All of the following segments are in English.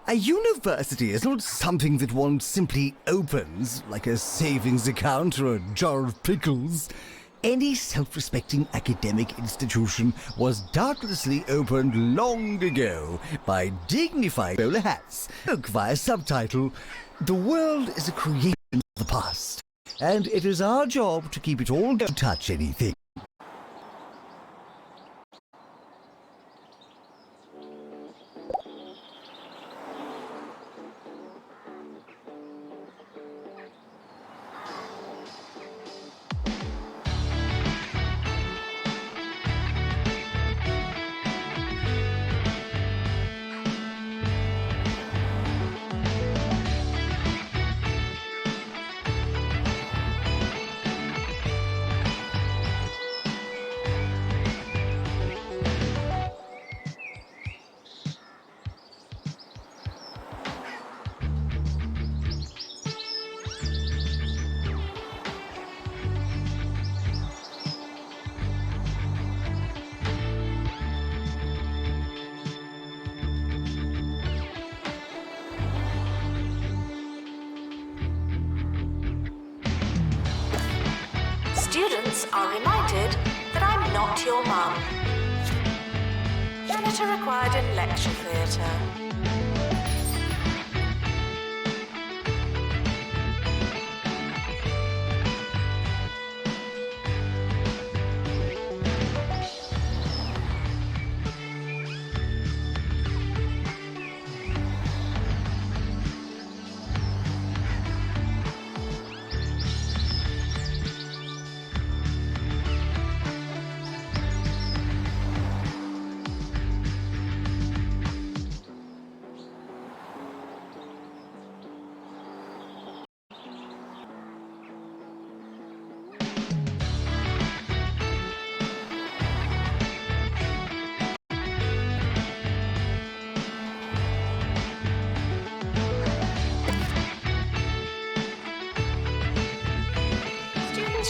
A university is not something that one simply opens, like a savings account or a jar of pickles. Any self-respecting academic institution was doubtlessly opened long ago by dignified bowler hats. Look via subtitle, "The world is a creation of the past, and it is our job to keep it all going to touch anything." Students are reminded that I'm not your mum. Janitor required in lecture theatre.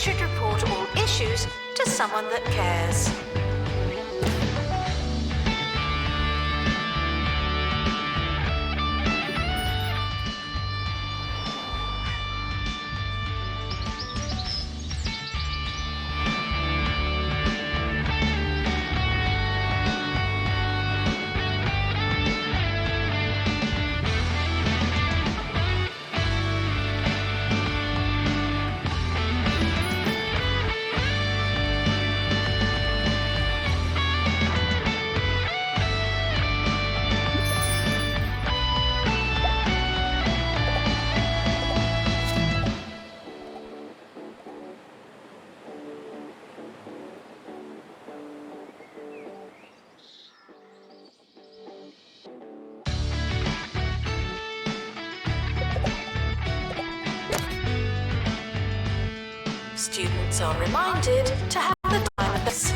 Should report all issues to someone that cares. Students are reminded to have the time of this.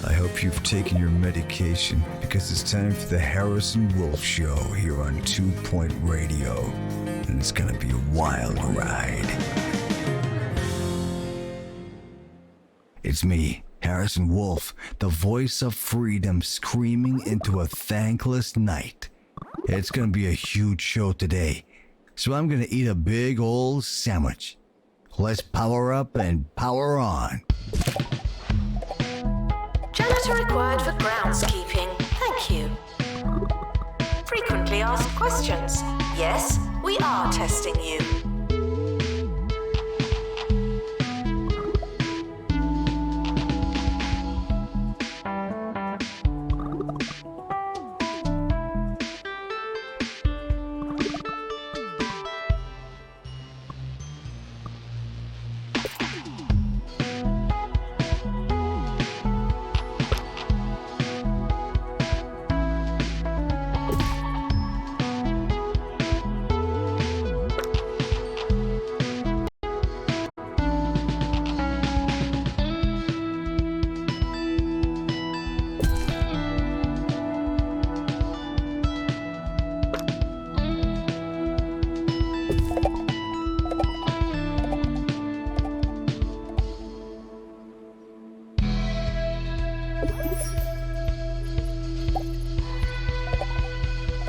I hope you've taken your medication because it's time for the Harrison Wolf Show here on 2 Point Radio. And it's gonna be a wild ride. It's me, Harrison Wolf, the voice of freedom screaming into a thankless night. It's gonna be a huge show today, so I'm gonna eat a big old sandwich. Let's power up and power on. Janitor required for groundskeeping. Thank you. Frequently asked questions. Yes, we are testing you.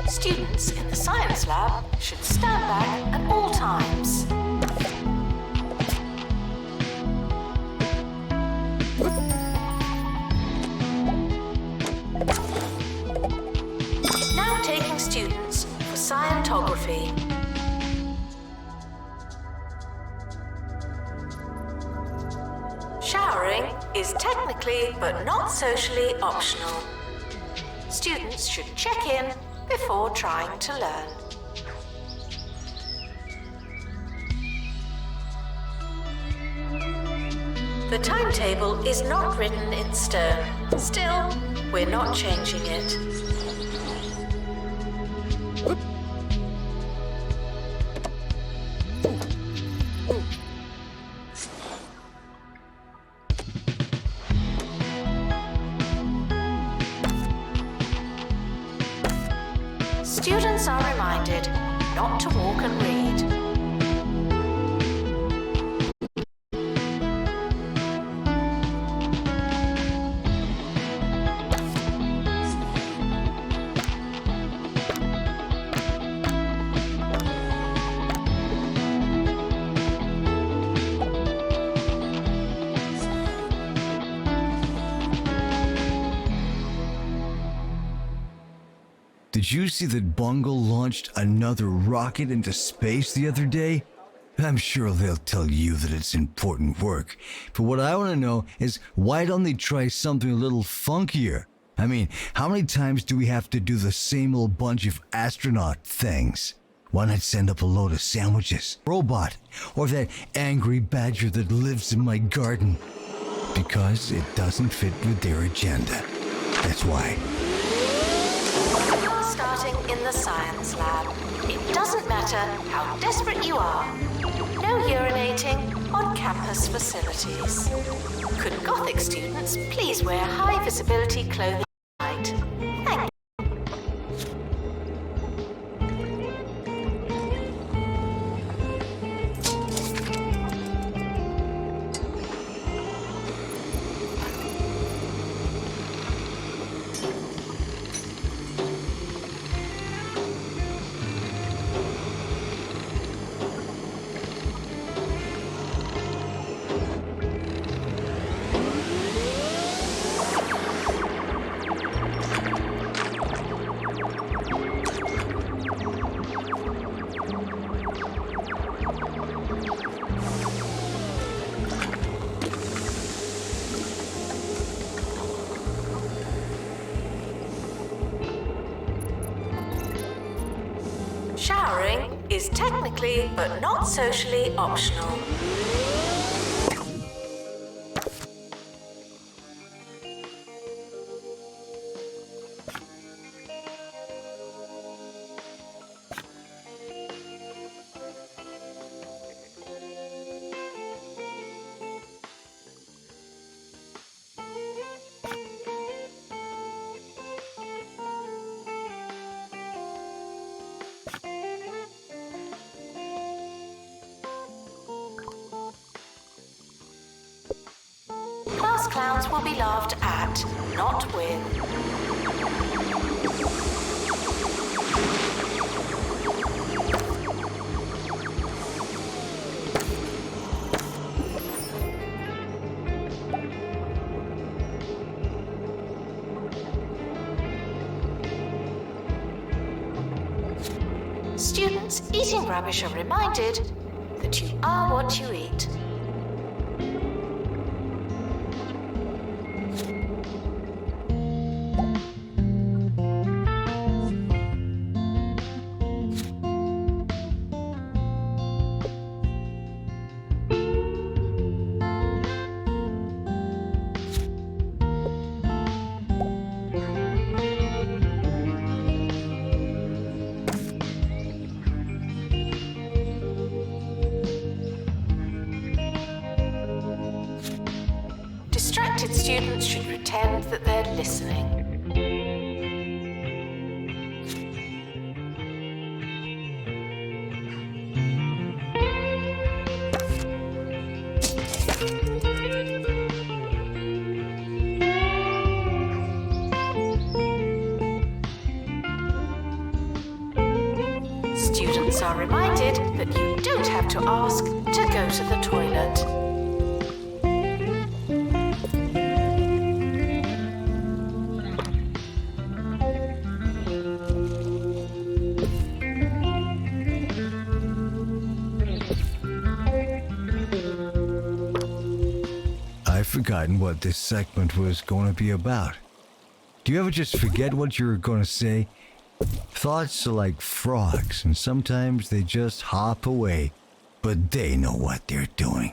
Students in the science lab should stand back at all times. Now taking students for scientography. Showering is technically but not socially optional. Students should check in before trying to learn. The timetable is not written in stone. Still, we're not changing it. Students are reminded not to walk and read. Did you see that Bungle launched another rocket into space the other day? I'm sure they'll tell you that it's important work. But what I want to know is, why don't they try something a little funkier? I mean, how many times do we have to do the same old bunch of astronaut things? Why not send up a load of sandwiches, robot, or that angry badger that lives in my garden? Because it doesn't fit with their agenda. That's why. Starting in the science lab. It doesn't matter how desperate you are. No urinating on campus facilities. Could Gothic students please wear high visibility clothing tonight? Thank you. technically but not socially optional. Class clowns will be laughed at, not with. Students eating rubbish are reminded that you are what you eat. Distracted students should pretend that they're listening. Students are reminded that you don't have to ask to go to the toilet. I've forgotten what this segment was going to be about. Do you ever just forget what you were going to say? Thoughts are like frogs, and sometimes they just hop away, but they know what they're doing.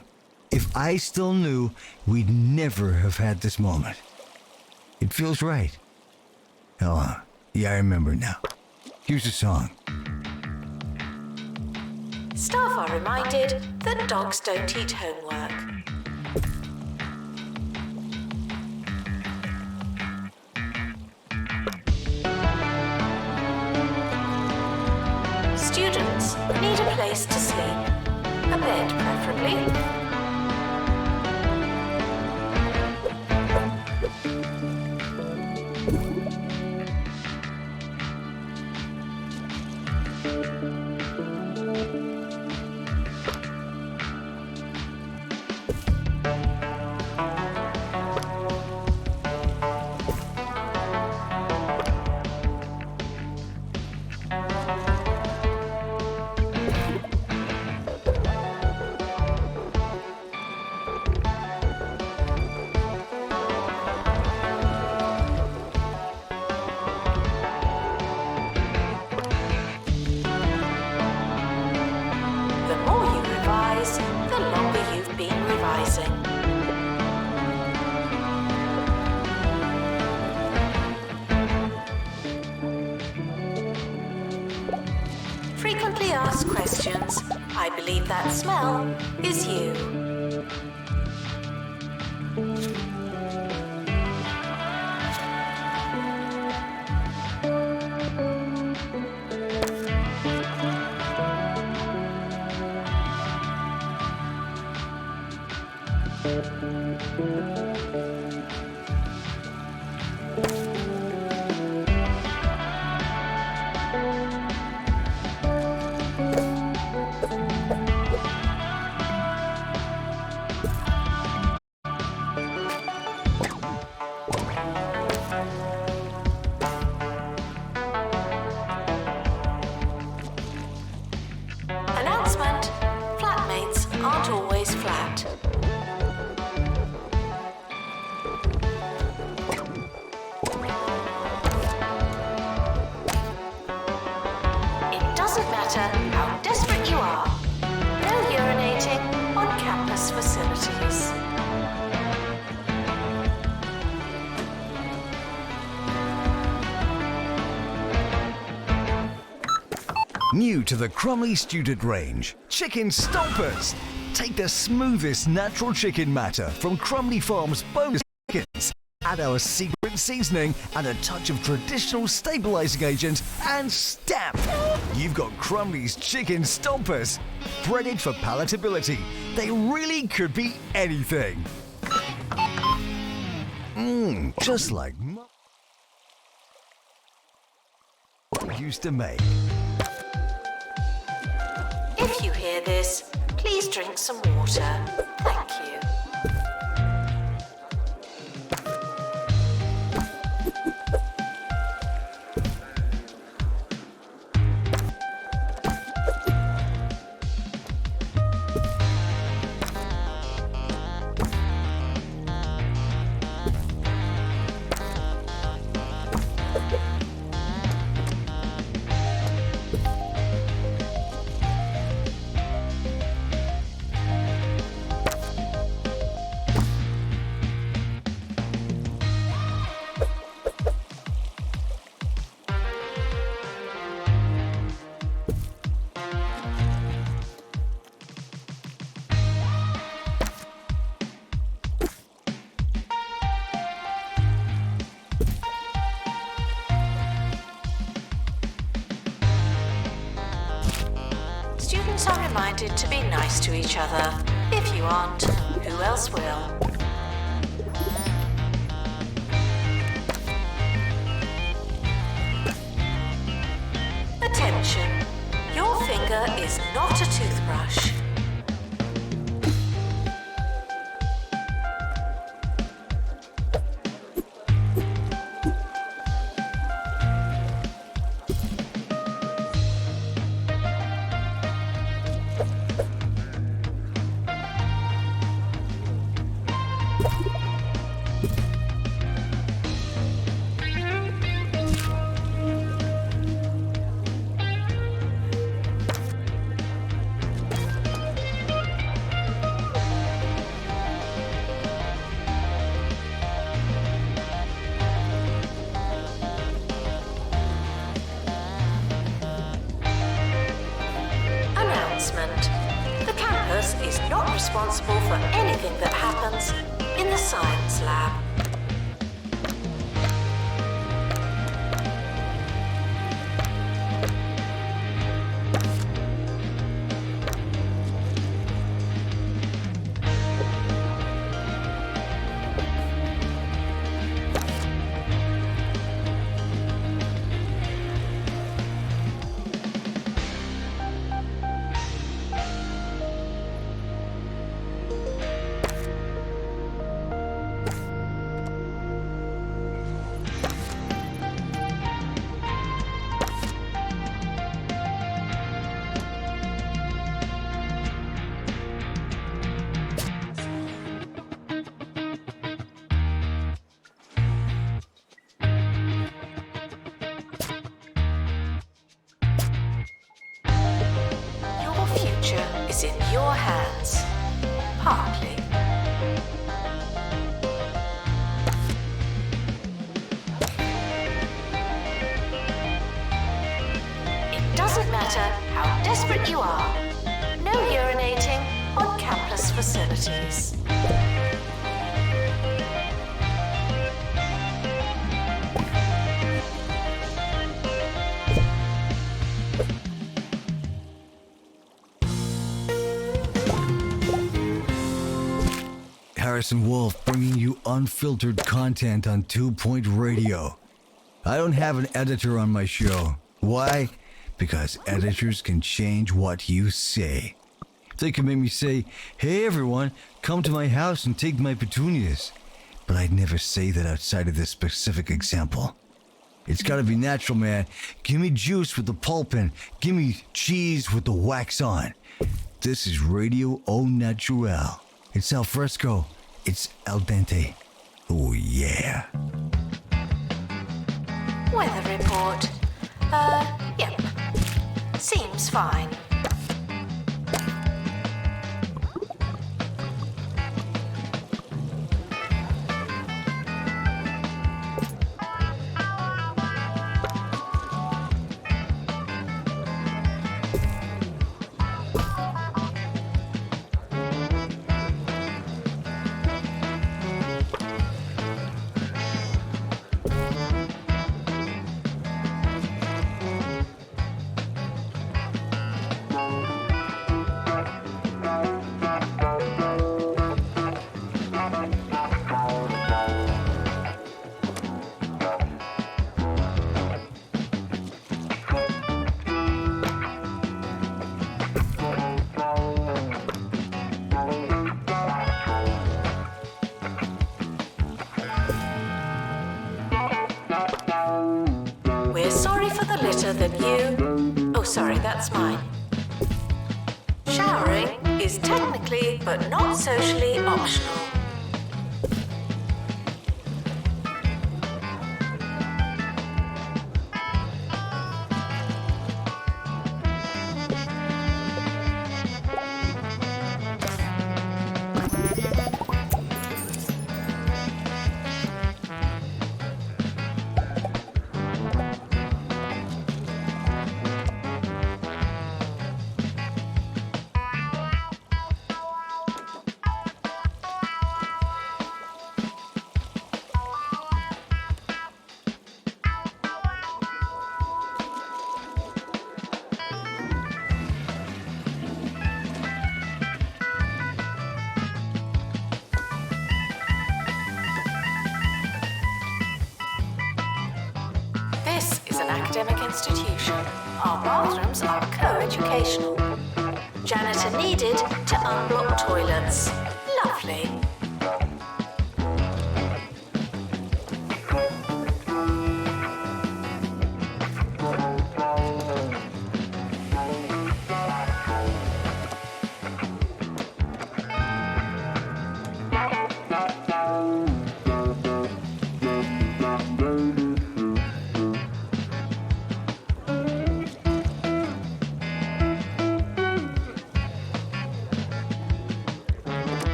If I still knew, we'd never have had this moment. It feels right. Oh, yeah, I remember now. Here's a song. Staff are reminded that dogs don't eat homework. Students need a place to sleep. A bed, preferably. The longer you've been revising. Frequently asked questions. I believe that smell is you. New to the Crumley student range, Chicken Stompers. Take the smoothest natural chicken matter from Crumley Farms bonus chickens. Add our secret seasoning and a touch of traditional stabilizing agent and stamp. You've got Crumley's Chicken Stompers. Breaded for palatability, they really could be anything. Just like Mum used to make. If you hear this, please drink some water. Thank you. Students are reminded to be nice to each other. If you aren't, who else will? Attention! Your finger is not a toothbrush. The campus is not responsible for anything that happens in the science lab. Is in your hands, partly. It doesn't matter how desperate you are. No urinating on campus facilities. Harrison Wolf bringing you unfiltered content on 2 Point Radio. I don't have an editor on my show. Why? Because editors can change what you say. They can make me say, "Hey everyone, come to my house and take my petunias." But I'd never say that outside of this specific example. It's gotta be natural, man. Give me juice with the pulp in. Give me cheese with the wax on. This is Radio Au Naturel. It's al fresco. It's al dente. Oh yeah. Weather report. Yep. Seems fine. litter than you. Oh, sorry, that's mine. Showering is technically but not socially optional. This is an academic institution. Our bathrooms are co-educational. Janitor needed to unblock toilets. Lovely.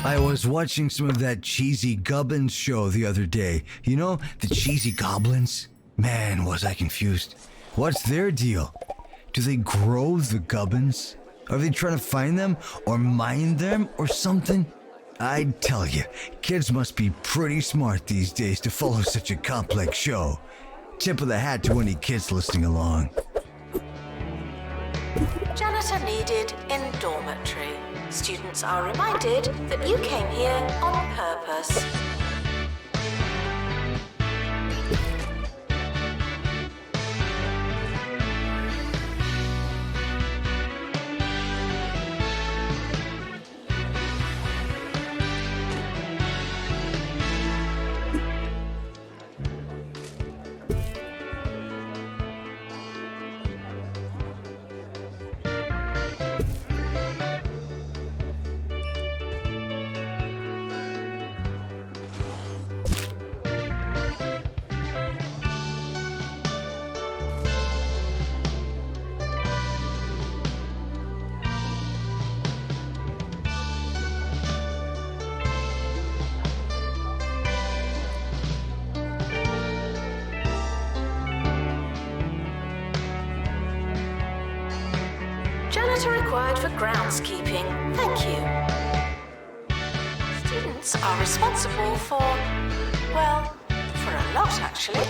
I was watching some of that cheesy Gubbins show the other day. You know, the cheesy goblins? Man, was I confused. What's their deal? Do they grow the Gubbins? Are they trying to find them or mine them or something? I'd tell you, kids must be pretty smart these days to follow such a complex show. Tip of the hat to any kids listening along. Janitor needed in dormitory. Students are reminded that you came here on purpose. Janitor required for groundskeeping. Thank you. Students are responsible for, well, for a lot actually.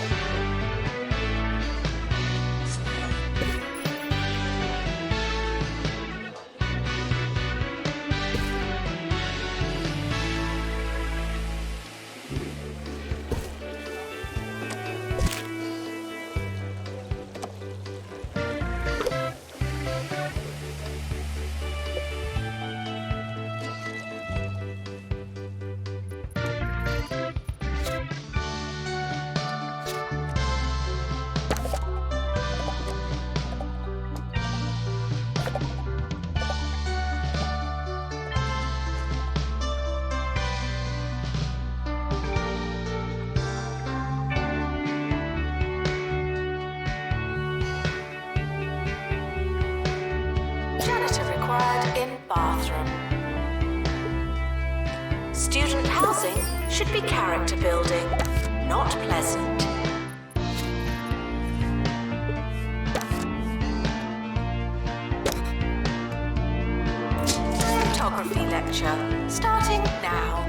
Janitor required in bathroom. Student housing should be character building, not pleasant. Photography lecture, starting now.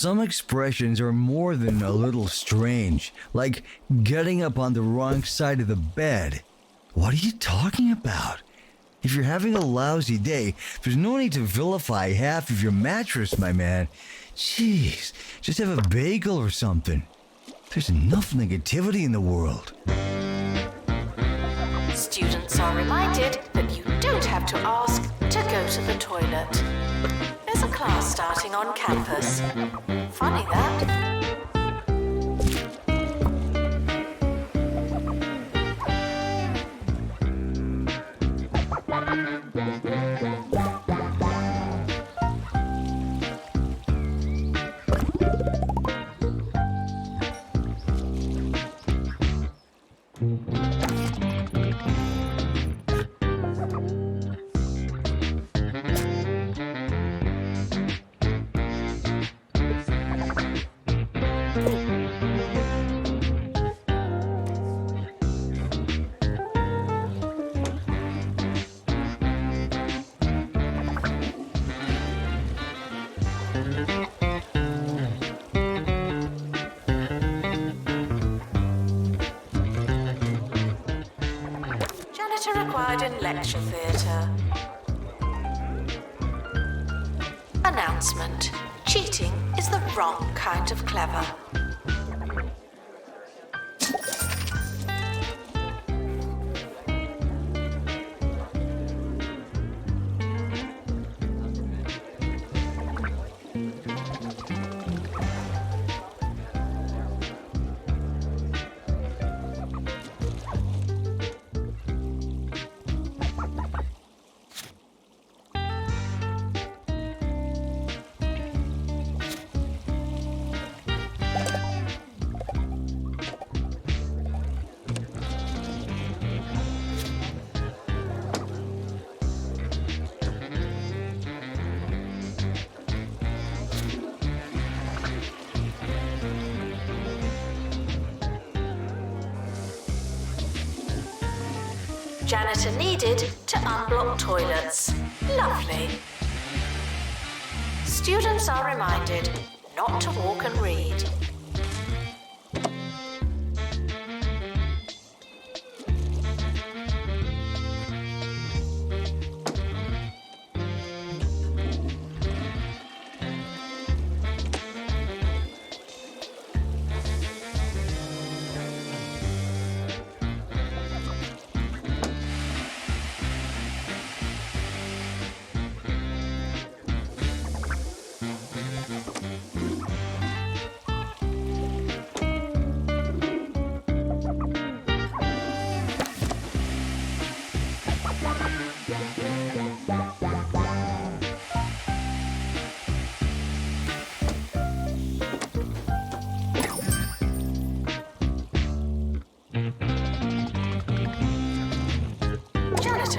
Some expressions are more than a little strange, like getting up on the wrong side of the bed. What are you talking about? If you're having a lousy day, there's no need to vilify half of your mattress, my man. Jeez, just have a bagel or something. There's enough negativity in the world. Students are reminded that you don't have to ask to go to the toilet. There's a class starting on campus. Funny that. Required in lecture theatre. Announcement. Cheating is the wrong kind of clever. Janitor needed to unblock toilets. Lovely. Students are reminded not to walk and read.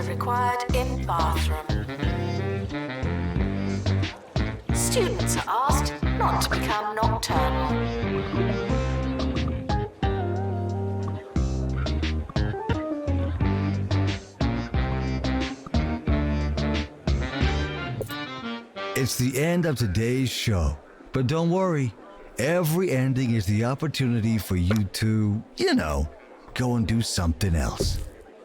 Required in bathroom. Students are asked not to become nocturnal. It's the end of today's show, but don't worry. Every ending is the opportunity for you to, go and do something else.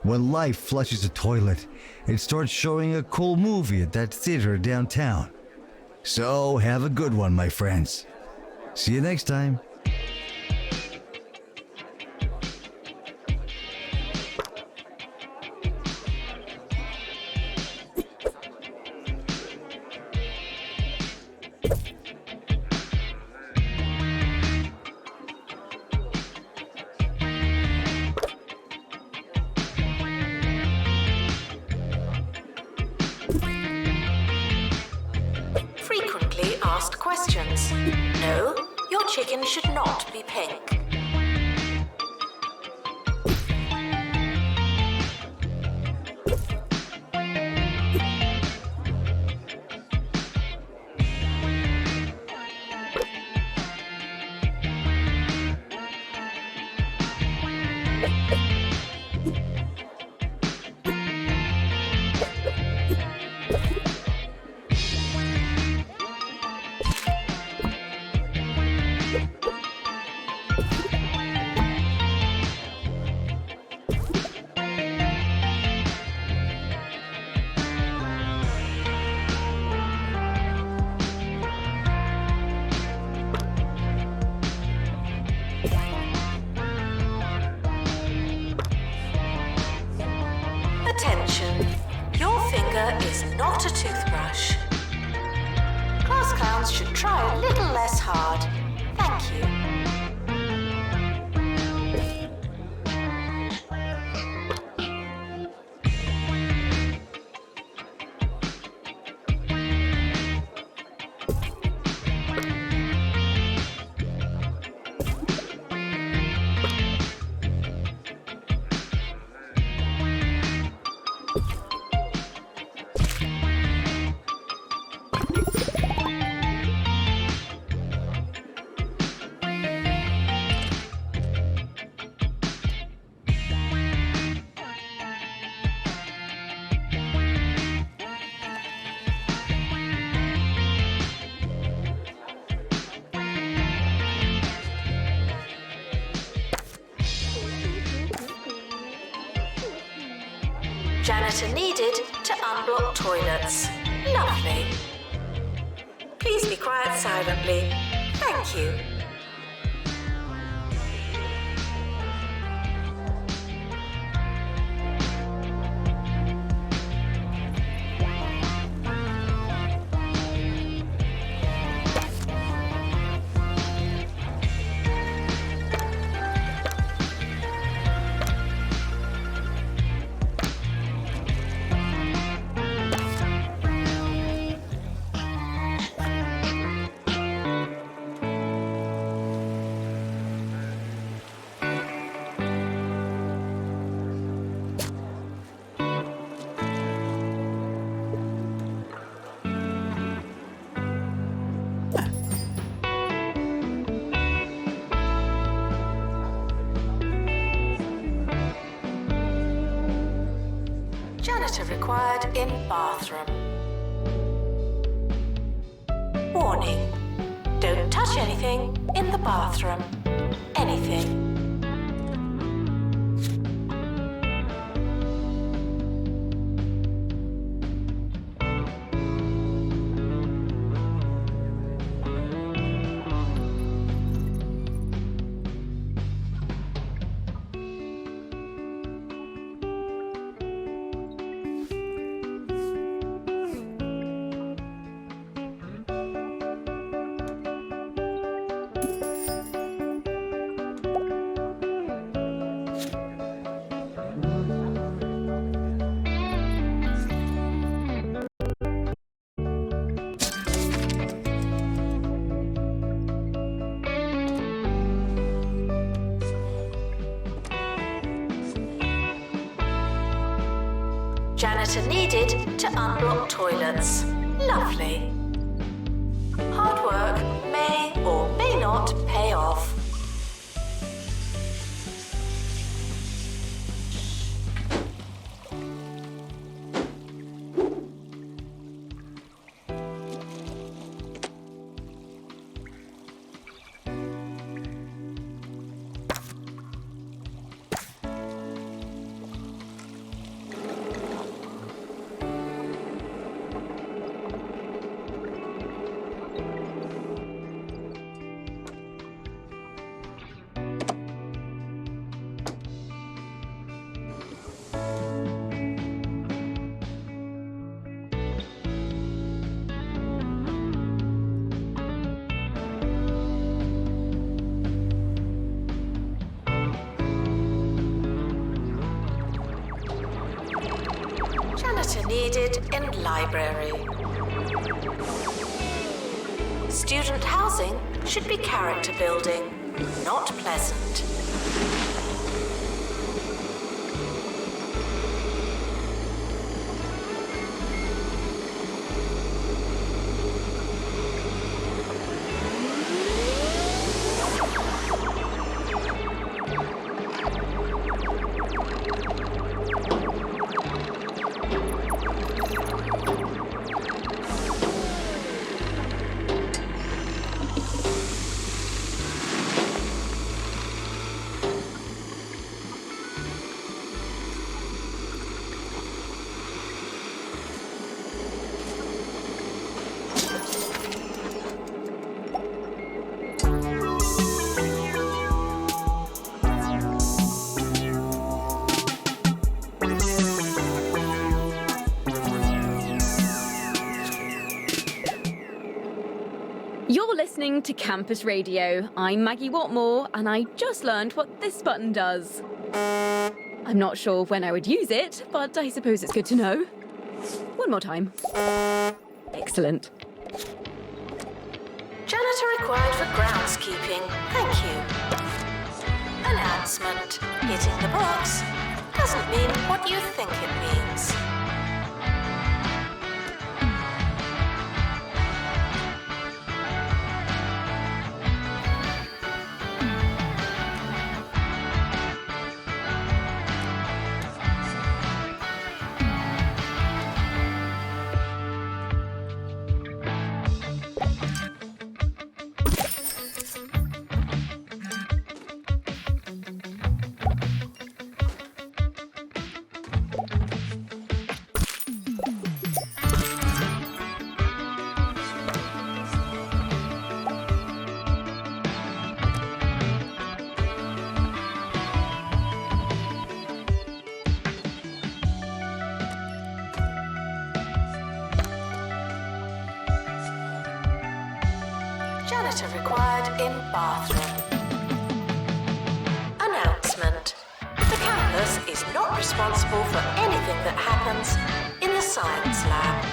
When life flushes a toilet, it starts showing a cool movie at that theater downtown. So have a good one, my friends. See you next time. Asked questions. No, your chicken should not be pink. Attention, your finger is not a toothbrush. Class clowns should try a little less hard. Thank you. Janitor needed to unblock toilets. Lovely. Please be quiet silently. Thank you. Janitor required in bathroom. Warning. Don't touch anything in the bathroom. Anything. Janitor needed to unblock toilets. Lovely. Hard work may or may not pay off. Janitor needed in library. Student housing should be character building, not pleasant. listening to Campus Radio. I'm Maggie Watmore, and I just learned what this button does. I'm not sure when I would use it, but I suppose it's good to know. One more time. Excellent. Janitor required for groundskeeping. Thank you. Announcement. Hitting the box doesn't mean what you think it means. Janitor required in bathroom. Announcement. The campus is not responsible for anything that happens in the science lab.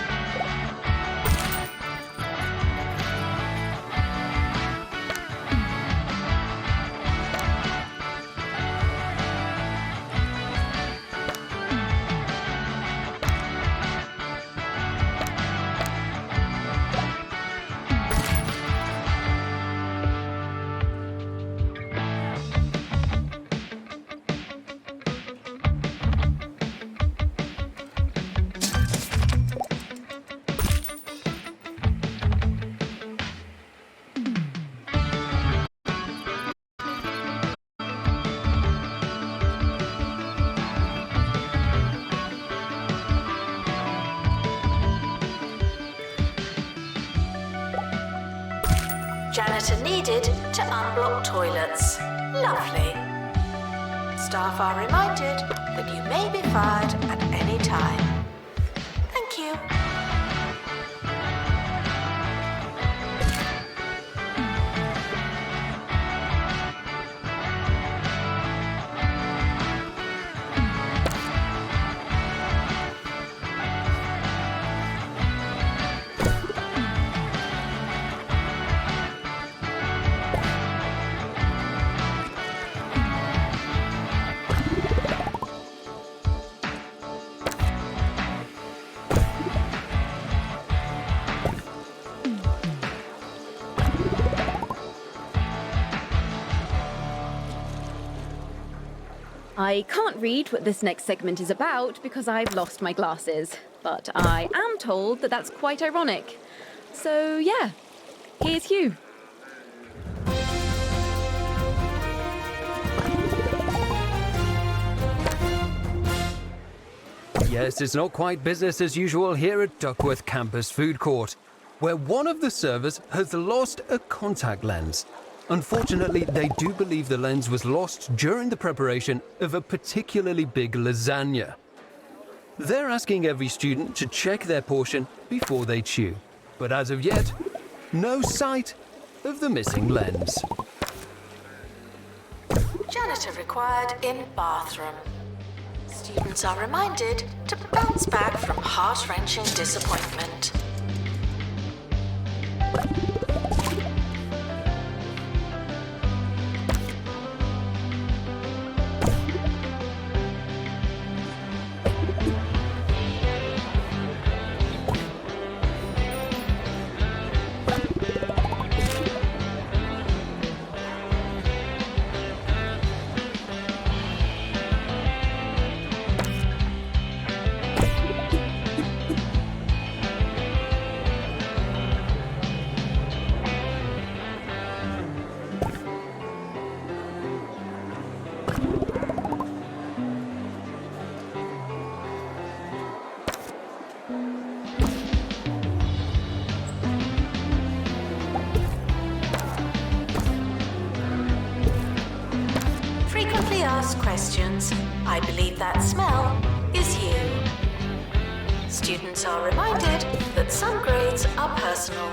Janitor needed to unblock toilets. Lovely. Staff are reminded that you may be fired at any time. Thank you. I can't read what this next segment is about because I've lost my glasses, but I am told that that's quite ironic. So yeah, here's Hugh. Yes, it's not quite business as usual here at Duckworth Campus Food Court, where one of the servers has lost a contact lens. Unfortunately, they do believe the lens was lost during the preparation of a particularly big lasagna. They're asking every student to check their portion before they chew. But as of yet, no sight of the missing lens. Janitor required in bathroom. Students are reminded to bounce back from heart-wrenching disappointment. Ask questions. I believe that smell is you. Students are reminded that some grades are personal.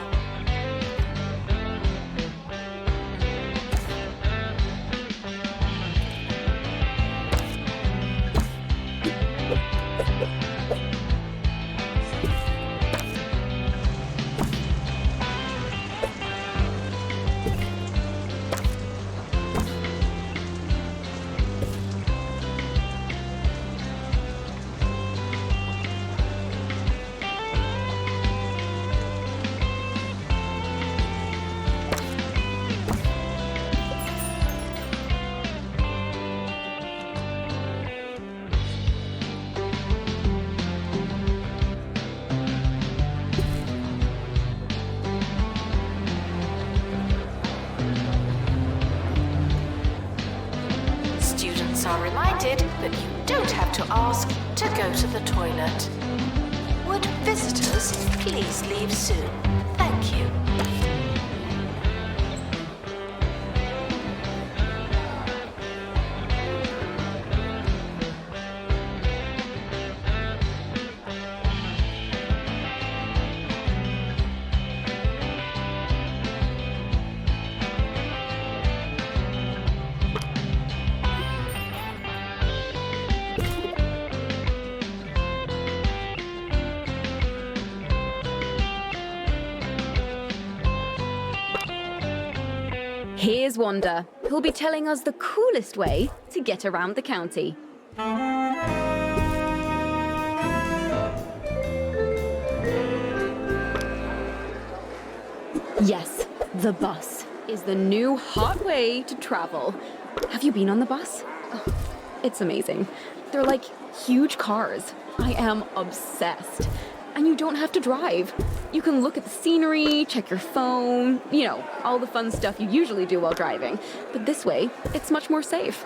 Students are reminded that you don't have to ask to go to the toilet. Would visitors please leave soon? Thank you. Here's Wanda, who'll be telling us the coolest way to get around the county. Yes, the bus is the new hot way to travel. Have you been on the bus? Oh, it's amazing. They're like huge cars. I am obsessed. And you don't have to drive. You can look at the scenery, check your phone, you know, all the fun stuff you usually do while driving. But this way, it's much more safe.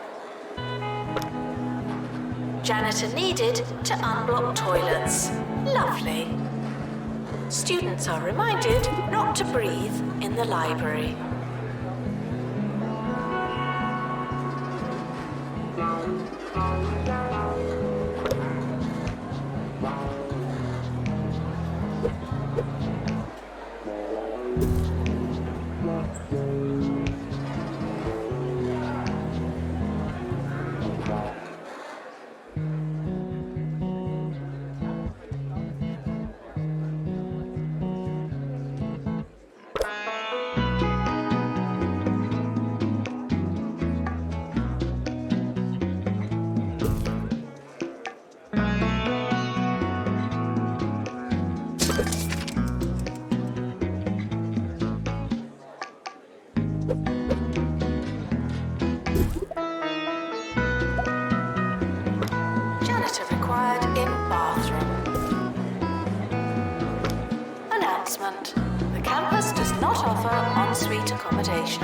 Janitor needed to unblock toilets. Lovely. Students are reminded not to breathe in the library. Janitor required in bathroom. Announcement. The campus does not offer ensuite accommodation.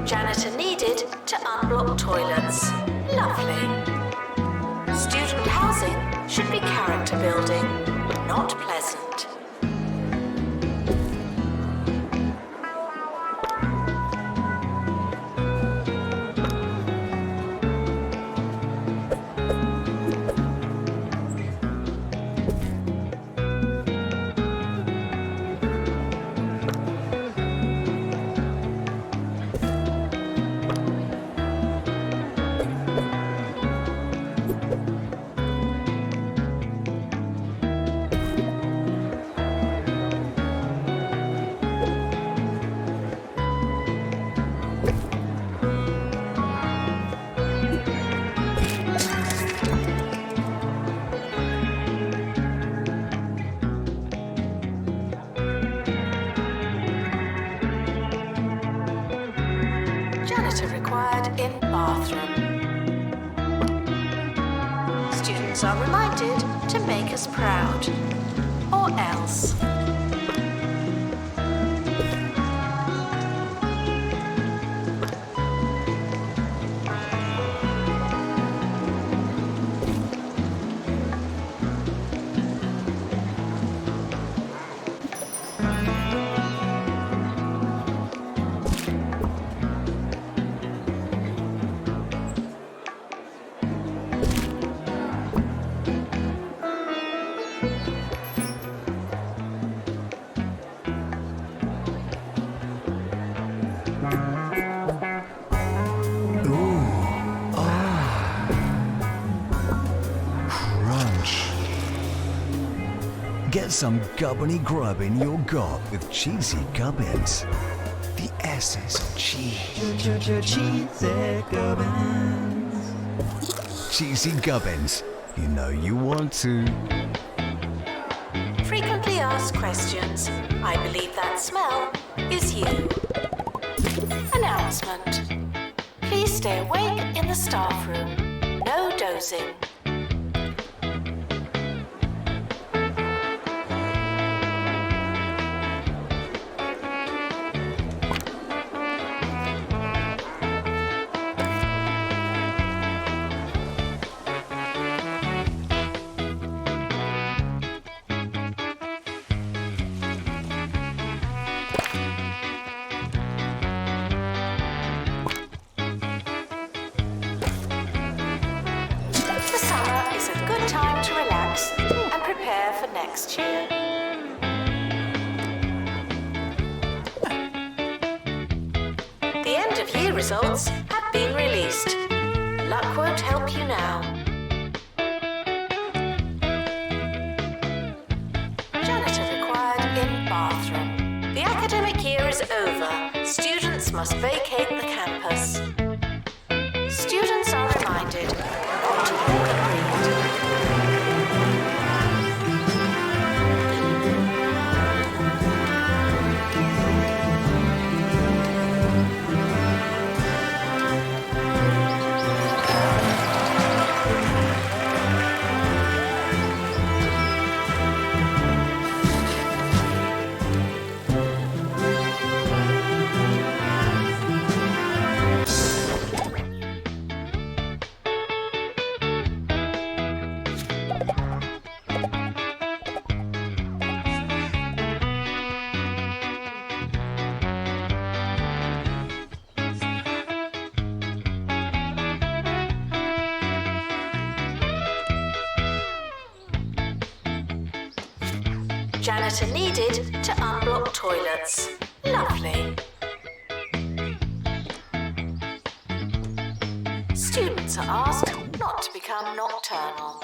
Janitor needed to unblock toilets. Lovely. Student housing should be character building, not pleasant. Janitor required in bathroom. Students are reminded to make us proud, or else. some gubbiny grub in your gob with cheesy gubbins. The essence of cheese. Cheesy gubbins. Cheesy gubbins. You know you want to. Frequently asked questions. I believe that smell is you. Announcement. Please stay awake in the staff room. No dozing. Time to relax and prepare for next year. The end of year results have been released. Luck won't help you now. Janitor required in bathroom. The academic year is over. Students must vacate the campus. Students are reminded not to walk and read. Janitor needed to unblock toilets. Lovely. Students are asked not to become nocturnal.